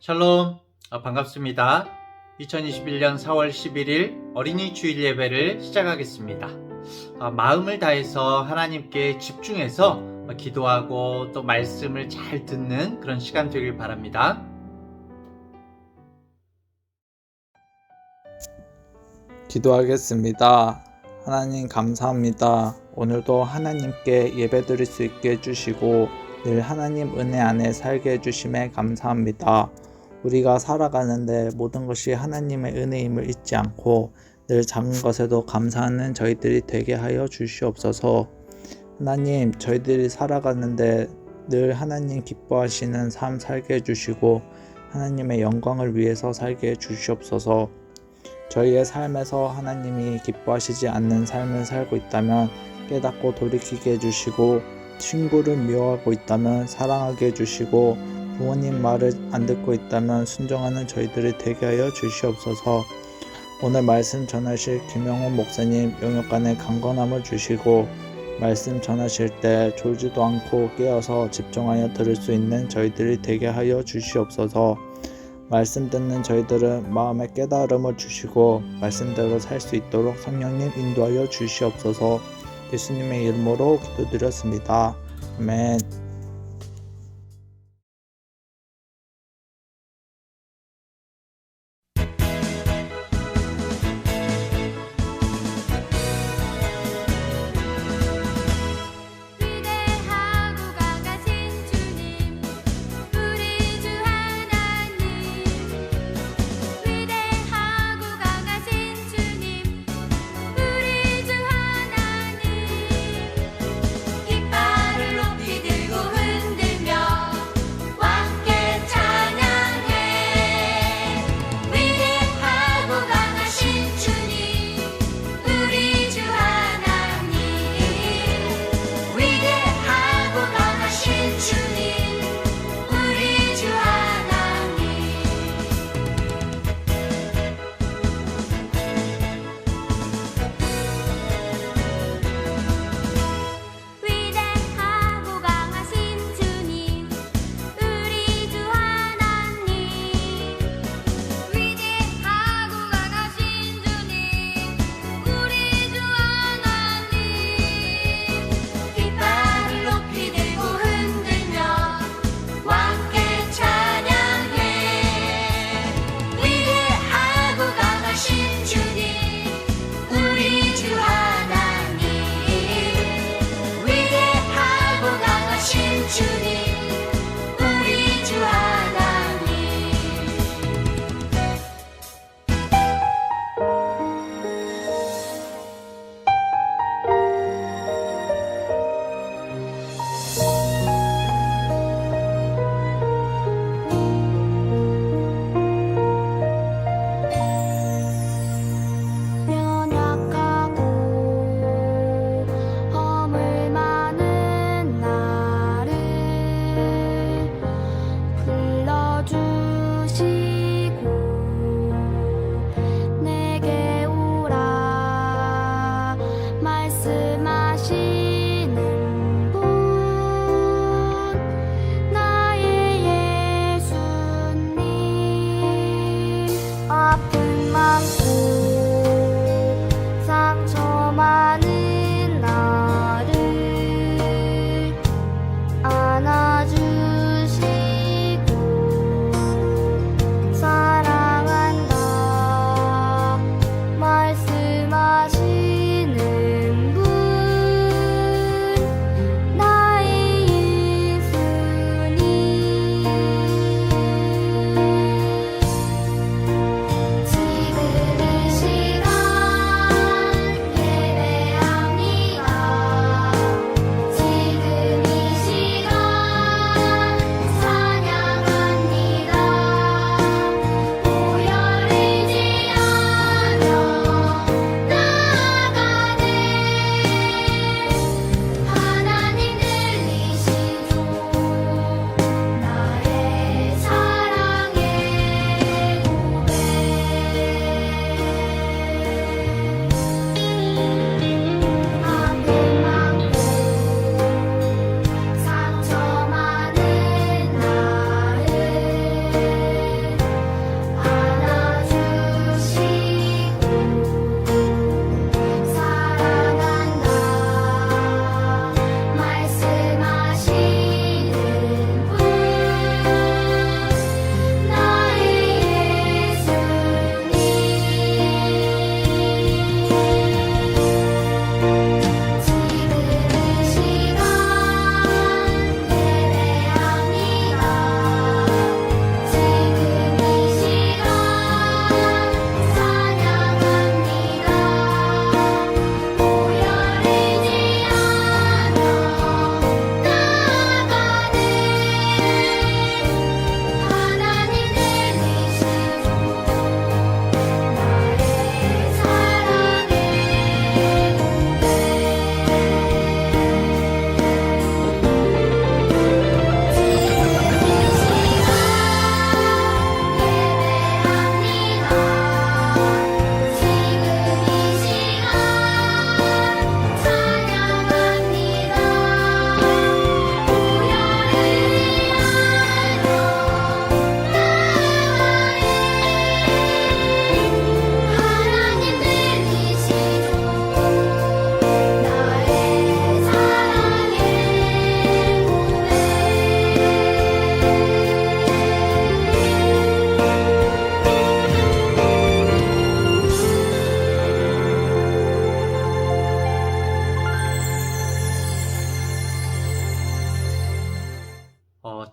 샬롬, 반갑습니다. 2021년 4월 11일 어린이 주일 예배를 시작하겠습니다. 마음을 다해서 하나님께 집중해서 기도하고 또 말씀을 잘 듣는 그런 시간 되길 바랍니다. 기도하겠습니다. 하나님 감사합니다. 오늘도 하나님께 예배드릴 수 있게 해주시고 늘 하나님 은혜 안에 살게 해주심에 감사합니다. 우리가 살아가는데 모든 것이 하나님의 은혜임을 잊지 않고 늘 작은 것에도 감사하는 저희들이 되게 하여 주시옵소서. 하나님, 저희들이 살아가는데 늘 하나님 기뻐하시는 삶 살게 해주시고 하나님의 영광을 위해서 살게 해주시옵소서. 저희의 삶에서 하나님이 기뻐하시지 않는 삶을 살고 있다면 깨닫고 돌이키게 해주시고, 친구를 미워하고 있다면 사랑하게 해주시고, 부모님 말을 안 듣고 있다면 순종하는 저희들이 되게 하여 주시옵소서. 오늘 말씀 전하실 김영훈 목사님 영역간에 강건함을 주시고, 말씀 전하실 때 졸지도 않고 깨어서 집중하여 들을 수 있는 저희들이 되게 하여 주시옵소서. 말씀 듣는 저희들은 마음에 깨달음을 주시고 말씀대로 살 수 있도록 성령님 인도하여 주시옵소서. 예수님의 이름으로 기도드렸습니다. 아멘. 위대하고 강하신 주님, 우리 주 하나님. 위대하고 강하신 주님, 우리 주 하나님. 깃발을 높이 들고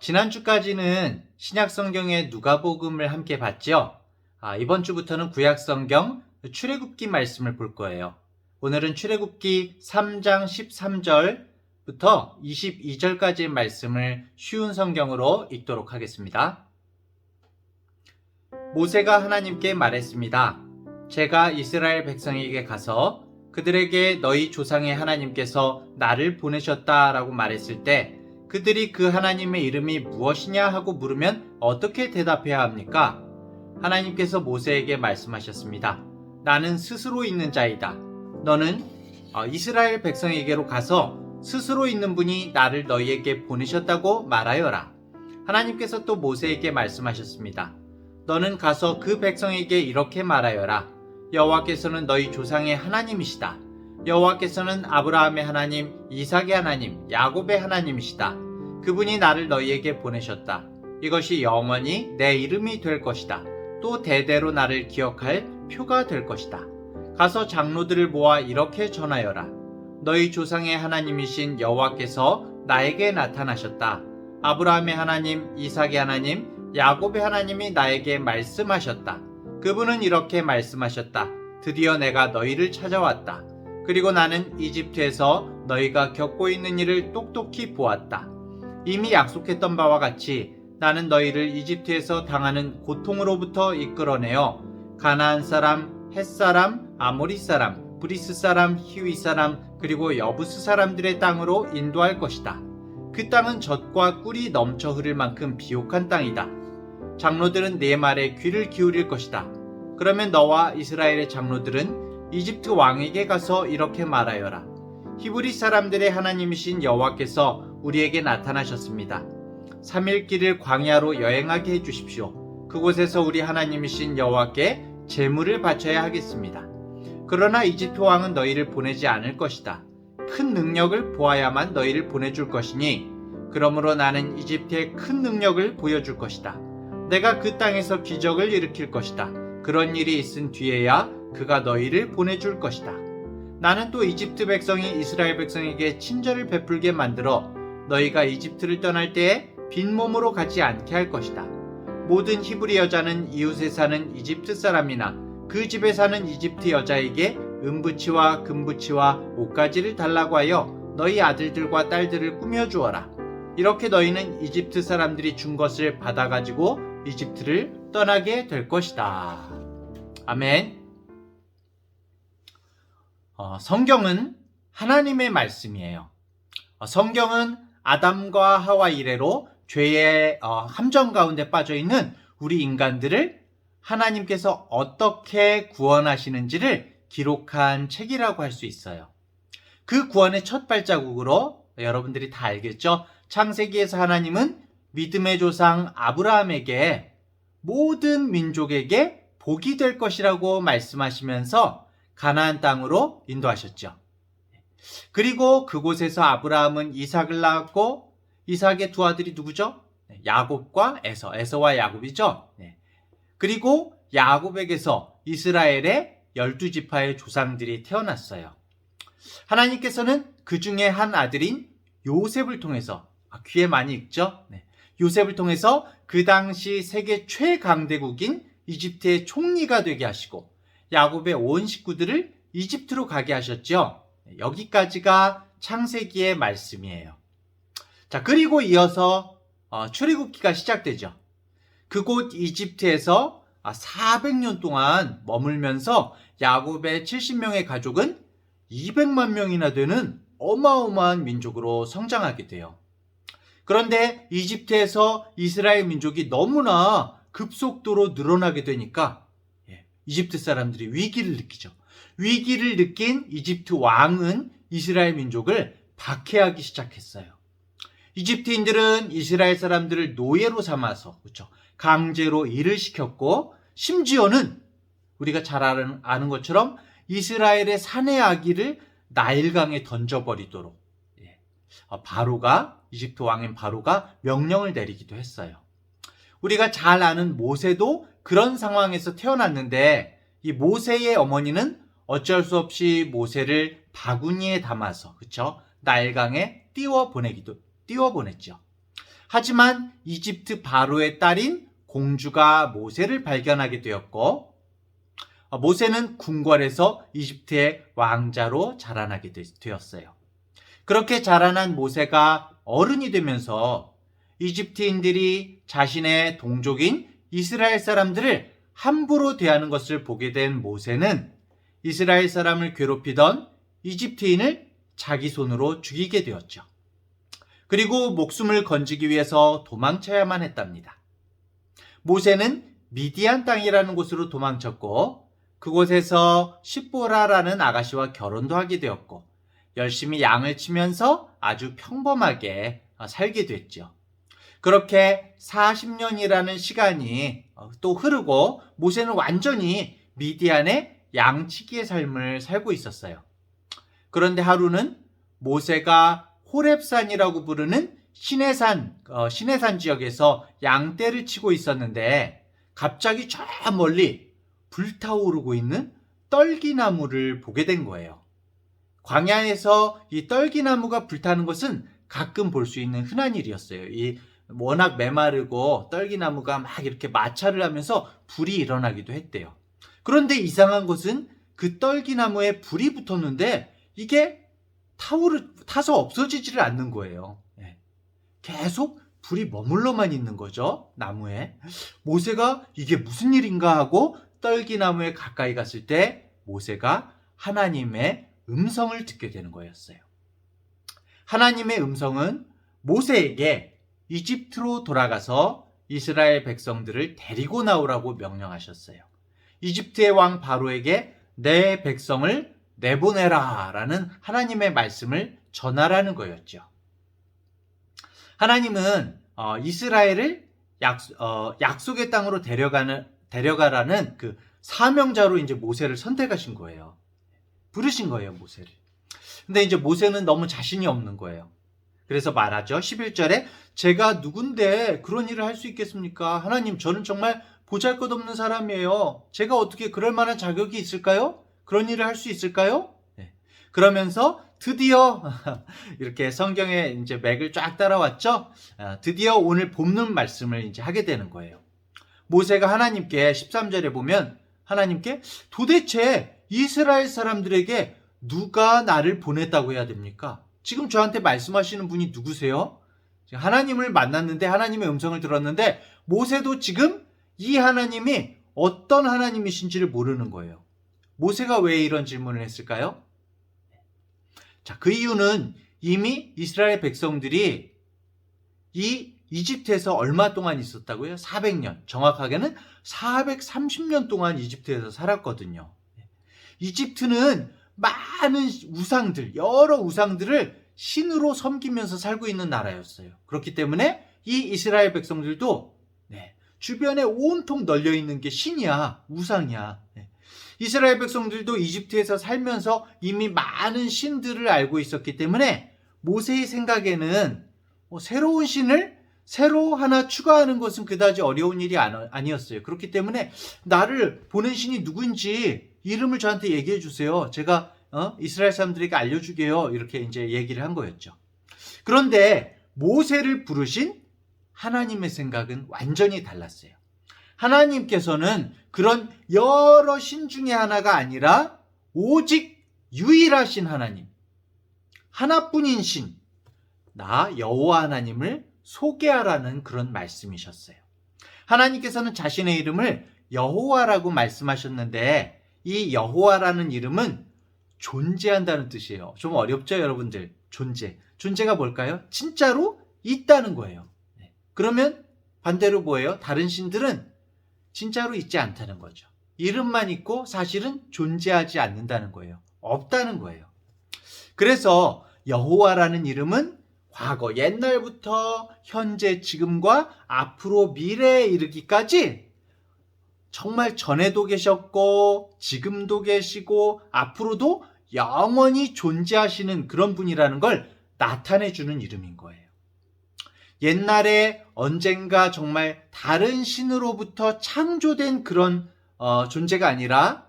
지난주까지는 신약성경의 누가복음을 함께 봤죠. 이번 주부터는 구약성경 출애굽기 말씀을 볼 거예요. 오늘은 출애굽기 3장 13절부터 22절까지의 말씀을 쉬운 성경으로 읽도록 하겠습니다. 모세가 하나님께 말했습니다. 제가 이스라엘 백성에게 가서 그들에게 너희 조상의 하나님께서 나를 보내셨다라고 말했을 때 그들이 그 하나님의 이름이 무엇이냐 하고 물으면 어떻게 대답해야 합니까? 하나님께서 모세에게 말씀하셨습니다. 나는 스스로 있는 자이다. 너는 이스라엘 백성에게로 가서 스스로 있는 분이 나를 너희에게 보내셨다고 말하여라. 하나님께서 또 모세에게 말씀하셨습니다. 너는 가서 그 백성에게 이렇게 말하여라. 여호와께서는 너희 조상의 하나님이시다. 여호와께서는 아브라함의 하나님, 이삭의 하나님, 야곱의 하나님이시다. 그분이 나를 너희에게 보내셨다. 이것이 영원히 내 이름이 될 것이다. 또 대대로 나를 기억할 표가 될 것이다. 가서 장로들을 모아 이렇게 전하여라. 너희 조상의 하나님이신 여호와께서 나에게 나타나셨다. 아브라함의 하나님, 이삭의 하나님, 야곱의 하나님이 나에게 말씀하셨다. 그분은 이렇게 말씀하셨다. 드디어 내가 너희를 찾아왔다. 그리고 나는 이집트에서 너희가 겪고 있는 일을 똑똑히 보았다. 이미 약속했던 바와 같이 나는 너희를 이집트에서 당하는 고통으로부터 이끌어내어 가나안 사람, 헷 사람, 아모리 사람, 브리스 사람, 히위 사람, 그리고 여부스 사람들의 땅으로 인도할 것이다. 그 땅은 젖과 꿀이 넘쳐 흐를 만큼 비옥한 땅이다. 장로들은 내 말에 귀를 기울일 것이다. 그러면 너와 이스라엘의 장로들은 이집트 왕에게 가서 이렇게 말하여라. 히브리 사람들의 하나님이신 여호와께서 우리에게 나타나셨습니다. 3일 길을 광야로 여행하게 해주십시오. 그곳에서 우리 하나님이신 여호와께 제물을 바쳐야 하겠습니다. 그러나 이집트 왕은 너희를 보내지 않을 것이다. 큰 능력을 보아야만 너희를 보내줄 것이니 그러므로 나는 이집트에 큰 능력을 보여줄 것이다. 내가 그 땅에서 기적을 일으킬 것이다. 그런 일이 있은 뒤에야 그가 너희를 보내줄 것이다. 나는 또 이집트 백성이 이스라엘 백성에게 친절을 베풀게 만들어 너희가 이집트를 떠날 때에 빈몸으로 가지 않게 할 것이다. 모든 히브리 여자는 이웃에 사는 이집트 사람이나 그 집에 사는 이집트 여자에게 은부치와 금부치와 옷가지를 달라고 하여 너희 아들들과 딸들을 꾸며주어라. 이렇게 너희는 이집트 사람들이 준 것을 받아가지고 이집트를 떠나게 될 것이다. 아멘. 성경은 하나님의 말씀이에요. 성경은 아담과 하와 이래로 죄의 함정 가운데 빠져있는 우리 인간들을 하나님께서 어떻게 구원하시는지를 기록한 책이라고 할 수 있어요. 그 구원의 첫 발자국으로 여러분들이 다 알겠죠? 창세기에서 하나님은 믿음의 조상 아브라함에게 모든 민족에게 복이 될 것이라고 말씀하시면서 가나안 땅으로 인도하셨죠. 그리고 그곳에서 아브라함은 이삭을 낳았고 이삭의 두 아들이 누구죠? 야곱과 에서와 야곱이죠. 그리고 야곱에게서 이스라엘의 12지파의 조상들이 태어났어요. 하나님께서는 그 중에 한 아들인 요셉을 통해서, 귀에 많이 읽죠? 요셉을 통해서 그 당시 세계 최강대국인 이집트의 총리가 되게 하시고 야곱의 온 식구들을 이집트로 가게 하셨죠. 여기까지가 창세기의 말씀이에요. 자, 그리고 이어서 출애굽기가 시작되죠. 그곳 이집트에서 400년 동안 머물면서 야곱의 70명의 가족은 200만 명이나 되는 어마어마한 민족으로 성장하게 돼요. 그런데 이집트에서 이스라엘 민족이 너무나 급속도로 늘어나게 되니까 이집트 사람들이 위기를 느끼죠. 위기를 느낀 이집트 왕은 이스라엘 민족을 박해하기 시작했어요. 이집트인들은 이스라엘 사람들을 노예로 삼아서 강제로 일을 시켰고 심지어는 우리가 잘 아는 것처럼 이스라엘의 사내 아기를 나일강에 던져버리도록 이집트 왕인 바로가 명령을 내리기도 했어요. 우리가 잘 아는 모세도 그런 상황에서 태어났는데 이 모세의 어머니는 어쩔 수 없이 모세를 바구니에 담아서 나일강에 띄워 보냈죠. 하지만 이집트 바로의 딸인 공주가 모세를 발견하게 되었고, 모세는 궁궐에서 이집트의 왕자로 자라나게 되었어요. 그렇게 자라난 모세가 어른이 되면서 이집트인들이 자신의 동족인 이스라엘 사람들을 함부로 대하는 것을 보게 된 모세는 이스라엘 사람을 괴롭히던 이집트인을 자기 손으로 죽이게 되었죠. 그리고 목숨을 건지기 위해서 도망쳐야만 했답니다. 모세는 미디안 땅이라는 곳으로 도망쳤고, 그곳에서 십보라라는 아가씨와 결혼도 하게 되었고, 열심히 양을 치면서 아주 평범하게 살게 됐죠. 그렇게 40년이라는 시간이 또 흐르고 모세는 완전히 미디안의 양치기의 삶을 살고 있었어요. 그런데 하루는 모세가 호렙산이라고 부르는 시내산 지역에서 양떼를 치고 있었는데 갑자기 저 멀리 불타오르고 있는 떨기나무를 보게 된 거예요. 광야에서 이 떨기나무가 불타는 것은 가끔 볼 수 있는 흔한 일이었어요. 이 워낙 메마르고 떨기나무가 막 이렇게 마찰을 하면서 불이 일어나기도 했대요. 그런데 이상한 것은 그 떨기나무에 불이 붙었는데 이게 타서 없어지지를 않는 거예요. 계속 불이 머물러만 있는 거죠, 나무에. 모세가 이게 무슨 일인가 하고 떨기나무에 가까이 갔을 때 모세가 하나님의 음성을 듣게 되는 거였어요. 하나님의 음성은 모세에게 이집트로 돌아가서 이스라엘 백성들을 데리고 나오라고 명령하셨어요. 이집트의 왕 바로에게 내 백성을 내보내라 라는 하나님의 말씀을 전하라는 거였죠. 하나님은 이스라엘을 약속의 땅으로 데려가라는 그 사명자로 이제 모세를 선택하신 거예요. 부르신 거예요, 모세를. 근데 이제 모세는 너무 자신이 없는 거예요. 그래서 말하죠. 11절에 제가 누군데 그런 일을 할 수 있겠습니까? 하나님, 저는 정말 보잘것없는 사람이에요. 제가 어떻게 그럴 만한 자격이 있을까요? 그런 일을 할 수 있을까요? 그러면서 드디어 이렇게 성경에 이제 맥을 쫙 따라왔죠. 드디어 오늘 본문 말씀을 이제 하게 되는 거예요. 모세가 하나님께 13절에 보면 하나님께 도대체 이스라엘 사람들에게 누가 나를 보냈다고 해야 됩니까? 지금 저한테 말씀하시는 분이 누구세요? 하나님을 만났는데 하나님의 음성을 들었는데 모세도 지금 이 하나님이 어떤 하나님이신지를 모르는 거예요. 모세가 왜 이런 질문을 했을까요? 자, 그 이유는 이미 이스라엘 백성들이 이 이집트에서 얼마 동안 있었다고요? 400년. 정확하게는 430년 동안 이집트에서 살았거든요. 이집트는 많은 우상들, 여러 우상들을 신으로 섬기면서 살고 있는 나라였어요. 그렇기 때문에 이 이스라엘 백성들도 주변에 온통 널려 있는 게 신이야, 우상이야. 이스라엘 백성들도 이집트에서 살면서 이미 많은 신들을 알고 있었기 때문에 모세의 생각에는 새로운 신을 새로 하나 추가하는 것은 그다지 어려운 일이 아니었어요. 그렇기 때문에 나를 보낸 신이 누구인지 이름을 저한테 얘기해 주세요. 제가 이스라엘 사람들에게 알려주게요. 이렇게 이제 얘기를 한 거였죠. 그런데 모세를 부르신 하나님의 생각은 완전히 달랐어요. 하나님께서는 그런 여러 신 중에 하나가 아니라 오직 유일하신 하나님, 하나뿐인 신, 나 여호와 하나님을 소개하라는 그런 말씀이셨어요. 하나님께서는 자신의 이름을 여호와라고 말씀하셨는데 이 여호와라는 이름은 존재한다는 뜻이에요. 좀 어렵죠, 여러분들? 존재가 뭘까요? 진짜로 있다는 거예요. 그러면 반대로 뭐예요? 다른 신들은 진짜로 있지 않다는 거죠. 이름만 있고 사실은 존재하지 않는다는 거예요. 없다는 거예요. 그래서 여호와라는 이름은 과거 옛날부터 현재 지금과 앞으로 미래에 이르기까지 정말 전에도 계셨고 지금도 계시고 앞으로도 영원히 존재하시는 그런 분이라는 걸 나타내 주는 이름인 거예요. 옛날에 언젠가 정말 다른 신으로부터 창조된 그런 존재가 아니라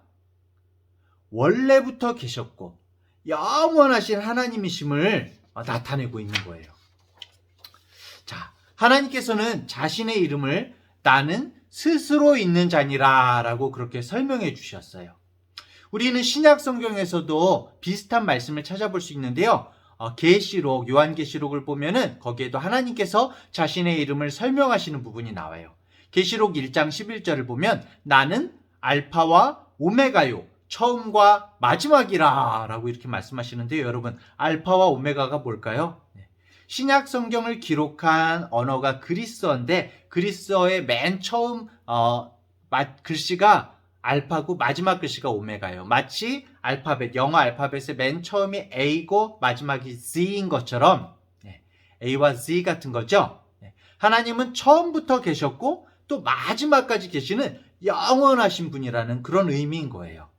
원래부터 계셨고 영원하신 하나님이심을 나타내고 있는 거예요. 자, 하나님께서는 자신의 이름을 나는 스스로 있는 자니라 라고 그렇게 설명해 주셨어요. 우리는 신약 성경에서도 비슷한 말씀을 찾아볼 수 있는데요. 계시록, 요한계시록을 보면은 거기에도 하나님께서 자신의 이름을 설명하시는 부분이 나와요. 계시록 1장 11절을 보면 나는 알파와 오메가요, 처음과 마지막이라 라고 이렇게 말씀하시는데요. 여러분, 알파와 오메가가 뭘까요? 신약 성경을 기록한 언어가 그리스어인데 그리스어의 맨 처음 글씨가 알파고 마지막 글씨가 오메가예요. 마치 알파벳, 영어 알파벳의 맨 처음이 A고 마지막이 Z인 것처럼 A와 Z 같은 거죠. 하나님은 처음부터 계셨고 또 마지막까지 계시는 영원하신 분이라는 그런 의미인 거예요.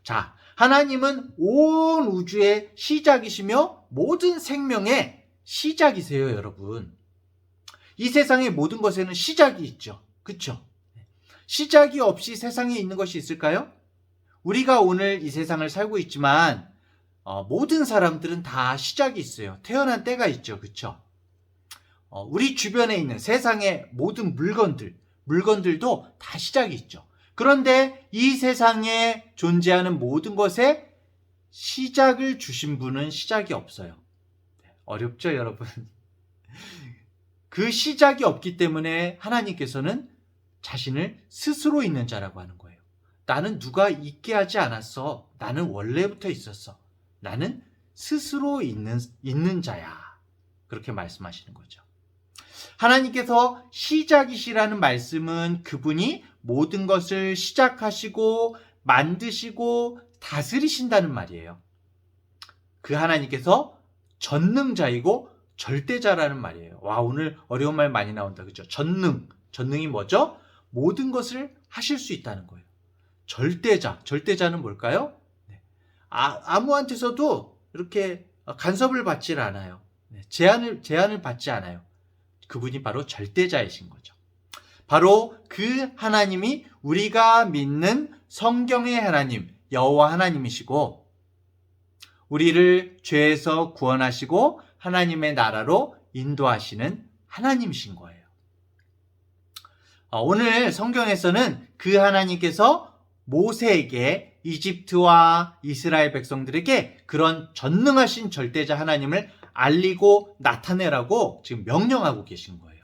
자, 하나님은 온 우주의 시작이시며 모든 생명의 시작이세요, 여러분. 이 세상의 모든 것에는 시작이 있죠. 그렇죠? 시작이 없이 세상에 있는 것이 있을까요? 우리가 오늘 이 세상을 살고 있지만 모든 사람들은 다 시작이 있어요. 태어난 때가 있죠. 그렇죠? 우리 주변에 있는 세상의 모든 물건들도 다 시작이 있죠. 그런데 이 세상에 존재하는 모든 것에 시작을 주신 분은 시작이 없어요. 어렵죠, 여러분? 그 시작이 없기 때문에 하나님께서는 자신을 스스로 있는 자라고 하는 거예요. 나는 누가 있게 하지 않았어. 나는 원래부터 있었어. 나는 스스로 있는 자야. 그렇게 말씀하시는 거죠. 하나님께서 시작이시라는 말씀은 그분이 모든 것을 시작하시고 만드시고 다스리신다는 말이에요. 그 하나님께서 전능자이고 절대자라는 말이에요. 와, 오늘 어려운 말 많이 나온다. 그죠? 전능이 뭐죠? 모든 것을 하실 수 있다는 거예요. 절대자는 뭘까요? 아무한테서도 이렇게 간섭을 받질 않아요. 제한을 받지 않아요. 그분이 바로 절대자이신 거죠. 바로 그 하나님이 우리가 믿는 성경의 하나님, 여호와 하나님이시고 우리를 죄에서 구원하시고 하나님의 나라로 인도하시는 하나님이신 거예요. 오늘 성경에서는 그 하나님께서 모세에게 이집트와 이스라엘 백성들에게 그런 전능하신 절대자 하나님을 알리고 나타내라고 지금 명령하고 계신 거예요.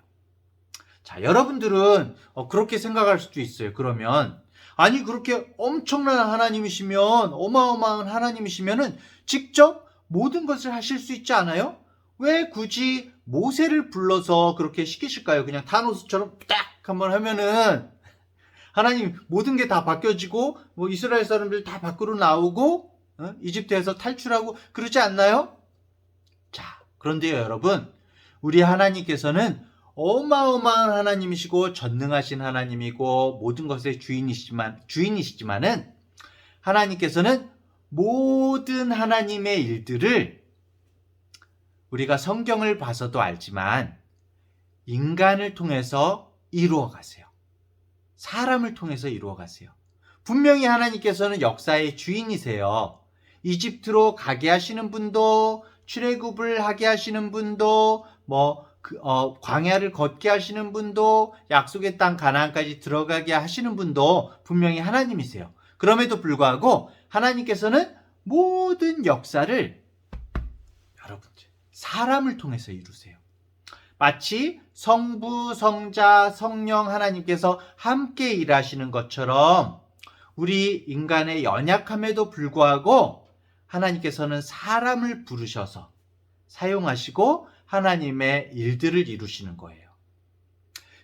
자, 여러분들은 그렇게 생각할 수도 있어요. 그러면 아니 그렇게 엄청난 하나님이시면 어마어마한 하나님이시면은 직접 모든 것을 하실 수 있지 않아요? 왜 굳이 모세를 불러서 그렇게 시키실까요? 그냥 타노스처럼 딱 한번 하면은 하나님 모든 게 다 바뀌어지고 뭐 이스라엘 사람들 다 밖으로 나오고 이집트에서 탈출하고 그러지 않나요? 자, 그런데요 여러분, 우리 하나님께서는 어마어마한 하나님이시고 전능하신 하나님이고 모든 것의 주인이시지만은 하나님께서는 모든 하나님의 일들을 우리가 성경을 봐서도 알지만 인간을 통해서 이루어 가세요. 사람을 통해서 이루어 가세요. 분명히 하나님께서는 역사의 주인이세요. 이집트로 가게 하시는 분도, 출애굽을 하게 하시는 분도, 광야를 걷게 하시는 분도, 약속의 땅 가나안까지 들어가게 하시는 분도 분명히 하나님이세요. 그럼에도 불구하고 하나님께서는 모든 역사를 여러분들 사람을 통해서 이루세요. 마치 성부, 성자, 성령 하나님께서 함께 일하시는 것처럼 우리 인간의 연약함에도 불구하고 하나님께서는 사람을 부르셔서 사용하시고 하나님의 일들을 이루시는 거예요.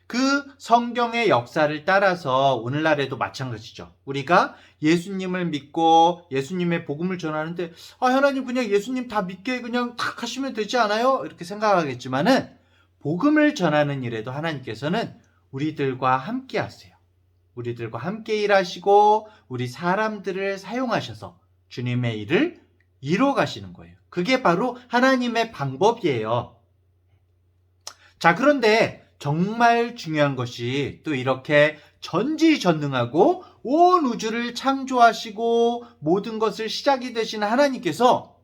그 성경의 역사를 따라서 오늘날에도 마찬가지죠. 우리가 예수님을 믿고 예수님의 복음을 전하는데 하나님 그냥 예수님 다 믿게 그냥 탁 하시면 되지 않아요? 이렇게 생각하겠지만은 복음을 전하는 일에도 하나님께서는 우리들과 함께 하세요. 우리들과 함께 일하시고 우리 사람들을 사용하셔서 주님의 일을 이루어 가시는 거예요. 그게 바로 하나님의 방법이에요. 자, 그런데 정말 중요한 것이 또 이렇게 전지전능하고 온 우주를 창조하시고 모든 것을 시작이 되신 하나님께서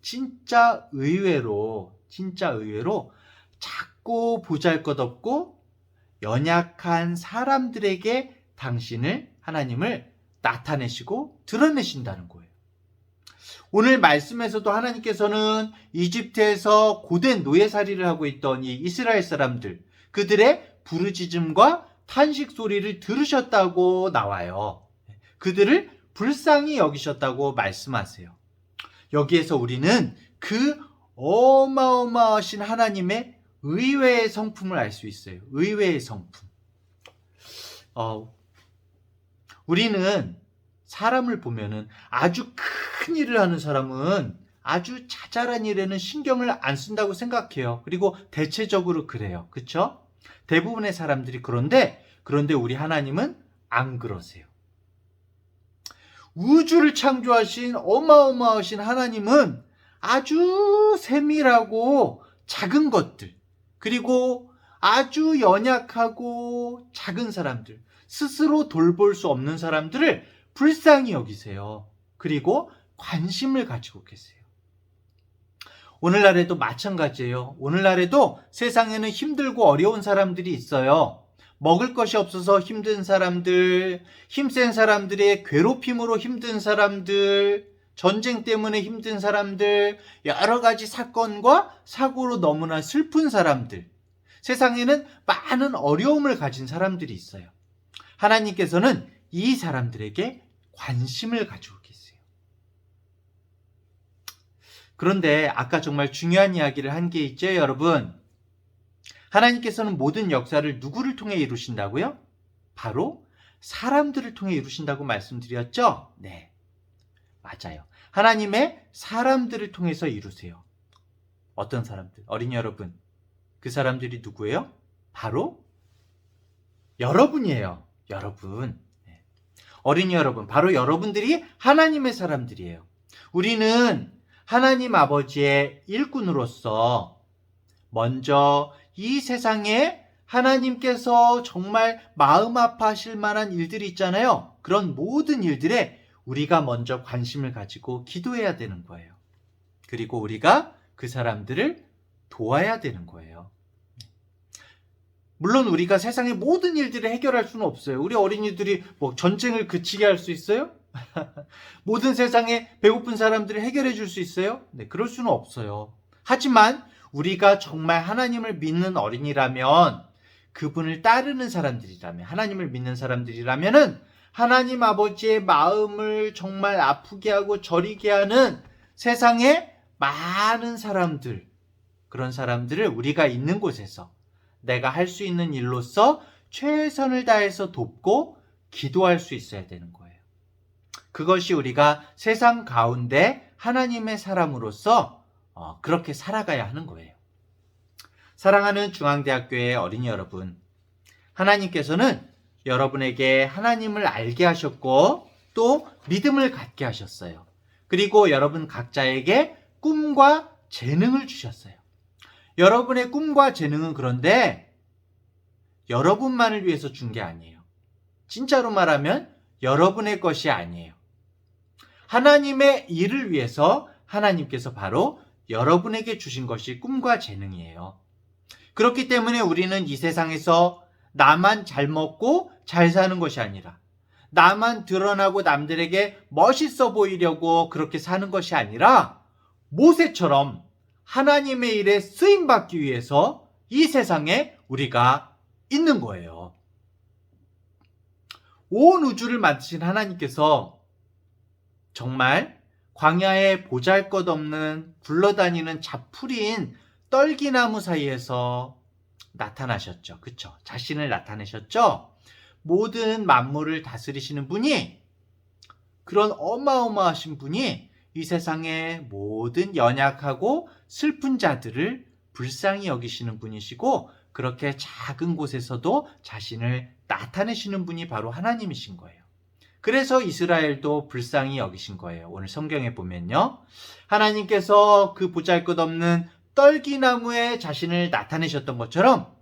진짜 의외로 작고 보잘것없고 연약한 사람들에게 하나님을 나타내시고 드러내신다는 거예요. 오늘 말씀에서도 하나님께서는 이집트에서 고된 노예살이를 하고 있던 이 이스라엘 사람들, 그들의 부르짖음과 탄식 소리를 들으셨다고 나와요. 그들을 불쌍히 여기셨다고 말씀하세요. 여기에서 우리는 그 어마어마하신 하나님의 의외의 성품을 알 수 있어요. 의외의 성품. 우리는 사람을 보면은 아주 큰 일을 하는 사람은 아주 자잘한 일에는 신경을 안 쓴다고 생각해요. 그리고 대체적으로 그래요. 그렇죠? 대부분의 사람들이 그런데 우리 하나님은 안 그러세요. 우주를 창조하신 어마어마하신 하나님은 아주 세밀하고 작은 것들, 그리고 아주 연약하고 작은 사람들, 스스로 돌볼 수 없는 사람들을 불쌍히 여기세요. 그리고 관심을 가지고 계세요. 오늘날에도 마찬가지예요. 오늘날에도 세상에는 힘들고 어려운 사람들이 있어요. 먹을 것이 없어서 힘든 사람들, 힘센 사람들의 괴롭힘으로 힘든 사람들, 전쟁 때문에 힘든 사람들, 여러 가지 사건과 사고로 너무나 슬픈 사람들, 세상에는 많은 어려움을 가진 사람들이 있어요. 하나님께서는 이 사람들에게 관심을 가지고 계세요. 그런데 아까 정말 중요한 이야기를 한 게 있죠, 여러분. 하나님께서는 모든 역사를 누구를 통해 이루신다고요? 바로 사람들을 통해 이루신다고 말씀드렸죠? 네, 맞아요. 하나님의 사람들을 통해서 이루세요. 어떤 사람들? 어린이 여러분, 그 사람들이 누구예요? 바로 여러분이에요. 여러분. 네. 어린이 여러분, 바로 여러분들이 하나님의 사람들이에요. 우리는 하나님 아버지의 일꾼으로서 먼저 이 세상에 하나님께서 정말 마음 아파하실 만한 일들이 있잖아요. 그런 모든 일들에 우리가 먼저 관심을 가지고 기도해야 되는 거예요. 그리고 우리가 그 사람들을 도와야 되는 거예요. 물론 우리가 세상의 모든 일들을 해결할 수는 없어요. 우리 어린이들이 뭐 전쟁을 그치게 할 수 있어요? 모든 세상에 배고픈 사람들을 해결해 줄 수 있어요? 네, 그럴 수는 없어요. 하지만 우리가 정말 하나님을 믿는 어린이라면, 그분을 따르는 사람들이라면, 하나님을 믿는 사람들이라면은 하나님 아버지의 마음을 정말 아프게 하고 저리게 하는 세상에 많은 사람들, 그런 사람들을 우리가 있는 곳에서 내가 할 수 있는 일로서 최선을 다해서 돕고 기도할 수 있어야 되는 거예요. 그것이 우리가 세상 가운데 하나님의 사람으로서 그렇게 살아가야 하는 거예요. 사랑하는 중앙대학교의 어린이 여러분, 하나님께서는 여러분에게 하나님을 알게 하셨고 또 믿음을 갖게 하셨어요. 그리고 여러분 각자에게 꿈과 재능을 주셨어요. 여러분의 꿈과 재능은 그런데 여러분만을 위해서 준 게 아니에요. 진짜로 말하면 여러분의 것이 아니에요. 하나님의 일을 위해서 하나님께서 바로 여러분에게 주신 것이 꿈과 재능이에요. 그렇기 때문에 우리는 이 세상에서 나만 잘 먹고 잘 사는 것이 아니라, 나만 드러나고 남들에게 멋있어 보이려고 그렇게 사는 것이 아니라, 모세처럼 하나님의 일에 쓰임받기 위해서 이 세상에 우리가 있는 거예요. 온 우주를 만드신 하나님께서 정말 광야에 보잘것없는 굴러다니는 자풀이인 떨기나무 사이에서 나타나셨죠. 그쵸? 자신을 나타내셨죠? 모든 만물을 다스리시는 분이, 그런 어마어마하신 분이 이 세상의 모든 연약하고 슬픈 자들을 불쌍히 여기시는 분이시고, 그렇게 작은 곳에서도 자신을 나타내시는 분이 바로 하나님이신 거예요. 그래서 이스라엘도 불쌍히 여기신 거예요. 오늘 성경에 보면요, 하나님께서 그 보잘것없는 떨기나무에 자신을 나타내셨던 것처럼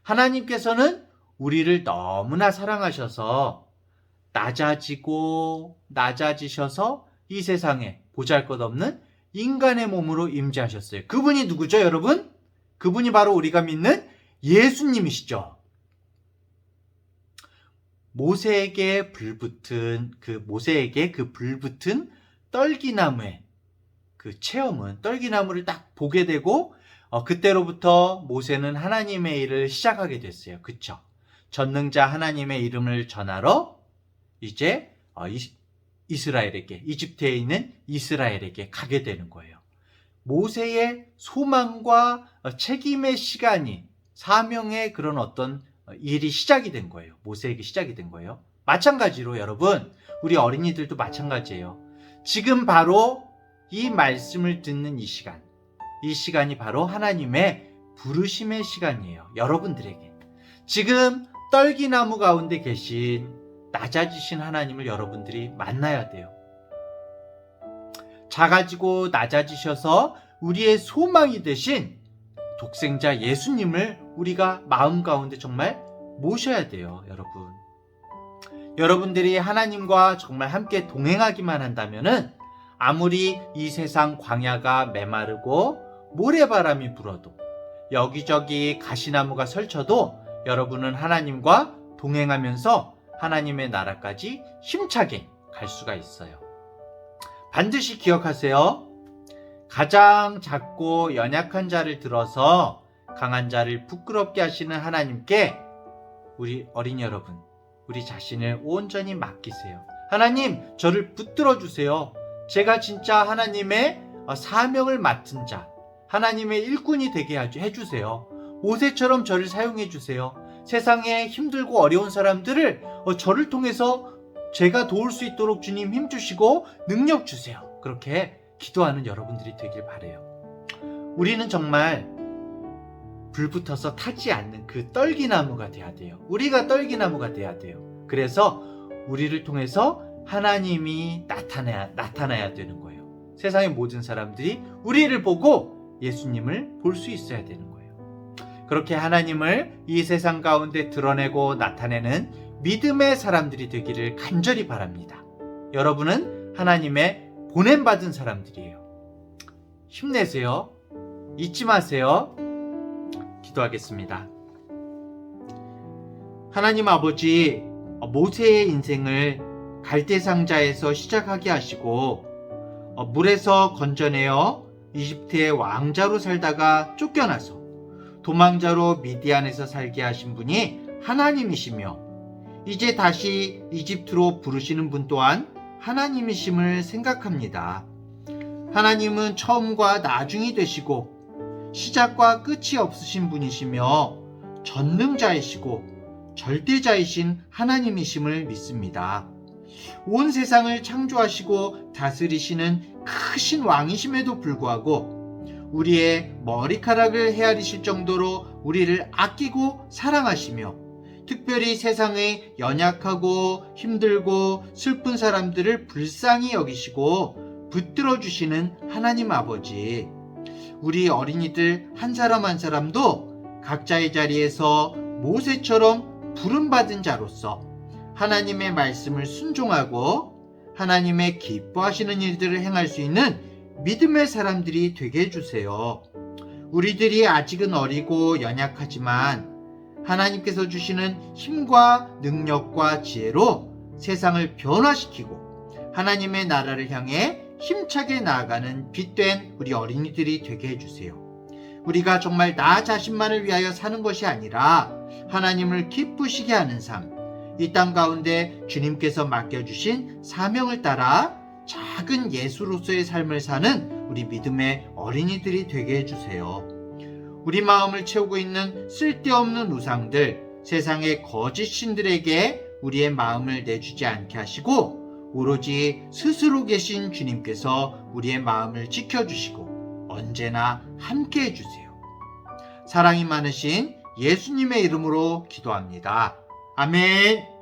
하나님께서는 우리를 너무나 사랑하셔서 낮아지셔서 이 세상에 보잘것없는 인간의 몸으로 임재하셨어요. 그분이 누구죠, 여러분? 그분이 바로 우리가 믿는 예수님이시죠. 모세에게 불붙은 떨기나무의 그 체험은, 떨기나무를 딱 보게 되고 그때로부터 모세는 하나님의 일을 시작하게 됐어요. 그쵸? 전능자 하나님의 이름을 전하러 이제 이스라엘에게, 이집트에 있는 이스라엘에게 가게 되는 거예요. 모세의 소망과 책임의 시간이, 사명의 그런 어떤 일이 시작이 된 거예요. 모세에게 시작이 된 거예요. 마찬가지로 여러분, 우리 어린이들도 마찬가지예요. 지금 바로 이 말씀을 듣는 이 시간이 바로 하나님의 부르심의 시간이에요. 여러분들에게. 지금 떨기나무 가운데 계신 낮아지신 하나님을 여러분들이 만나야 돼요. 작아지고 낮아지셔서 우리의 소망이 되신 독생자 예수님을 우리가 마음 가운데 정말 모셔야 돼요, 여러분. 여러분들이 하나님과 정말 함께 동행하기만 한다면은 아무리 이 세상 광야가 메마르고 모래바람이 불어도 여기저기 가시나무가 설쳐도 여러분은 하나님과 동행하면서 하나님의 나라까지 힘차게 갈 수가 있어요. 반드시 기억하세요. 가장 작고 연약한 자를 들어서 강한 자를 부끄럽게 하시는 하나님께 우리 어린이 여러분, 우리 자신을 온전히 맡기세요. 하나님, 저를 붙들어 주세요. 제가 진짜 하나님의 사명을 맡은 자, 하나님의 일꾼이 되게 해주세요. 모세처럼 저를 사용해 주세요. 세상에 힘들고 어려운 사람들을 저를 통해서 제가 도울 수 있도록 주님 힘주시고 능력 주세요. 그렇게 기도하는 여러분들이 되길 바라요. 우리는 정말 불붙어서 타지 않는 그 떨기나무가 돼야 돼요. 우리가 떨기나무가 돼야 돼요. 그래서 우리를 통해서 하나님이 나타나야 되는 거예요. 세상의 모든 사람들이 우리를 보고 예수님을 볼 수 있어야 되는 거예요. 그렇게 하나님을 이 세상 가운데 드러내고 나타내는 믿음의 사람들이 되기를 간절히 바랍니다. 여러분은 하나님의 보냄받은 사람들이에요. 힘내세요. 잊지 마세요. 기도하겠습니다. 하나님 아버지, 모세의 인생을 갈대상자에서 시작하게 하시고 물에서 건져내어 이집트의 왕자로 살다가 쫓겨나서 도망자로 미디안에서 살게 하신 분이 하나님이시며 이제 다시 이집트로 부르시는 분 또한 하나님이심을 생각합니다. 하나님은 처음과 나중이 되시고 시작과 끝이 없으신 분이시며 전능자이시고 절대자이신 하나님이심을 믿습니다. 온 세상을 창조하시고 다스리시는 크신 왕이심에도 불구하고 우리의 머리카락을 헤아리실 정도로 우리를 아끼고 사랑하시며 특별히 세상의 연약하고 힘들고 슬픈 사람들을 불쌍히 여기시고 붙들어 주시는 하나님 아버지, 우리 어린이들 한 사람 한 사람도 각자의 자리에서 모세처럼 부름받은 자로서 하나님의 말씀을 순종하고 하나님의 기뻐하시는 일들을 행할 수 있는 믿음의 사람들이 되게 해주세요. 우리들이 아직은 어리고 연약하지만 하나님께서 주시는 힘과 능력과 지혜로 세상을 변화시키고 하나님의 나라를 향해 힘차게 나아가는 빛된 우리 어린이들이 되게 해주세요. 우리가 정말 나 자신만을 위하여 사는 것이 아니라 하나님을 기쁘시게 하는 삶, 이 땅 가운데 주님께서 맡겨주신 사명을 따라 작은 예수로서의 삶을 사는 우리 믿음의 어린이들이 되게 해주세요. 우리 마음을 채우고 있는 쓸데없는 우상들, 세상의 거짓 신들에게 우리의 마음을 내주지 않게 하시고 오로지 스스로 계신 주님께서 우리의 마음을 지켜주시고 언제나 함께 해주세요. 사랑이 많으신 예수님의 이름으로 기도합니다. 아멘.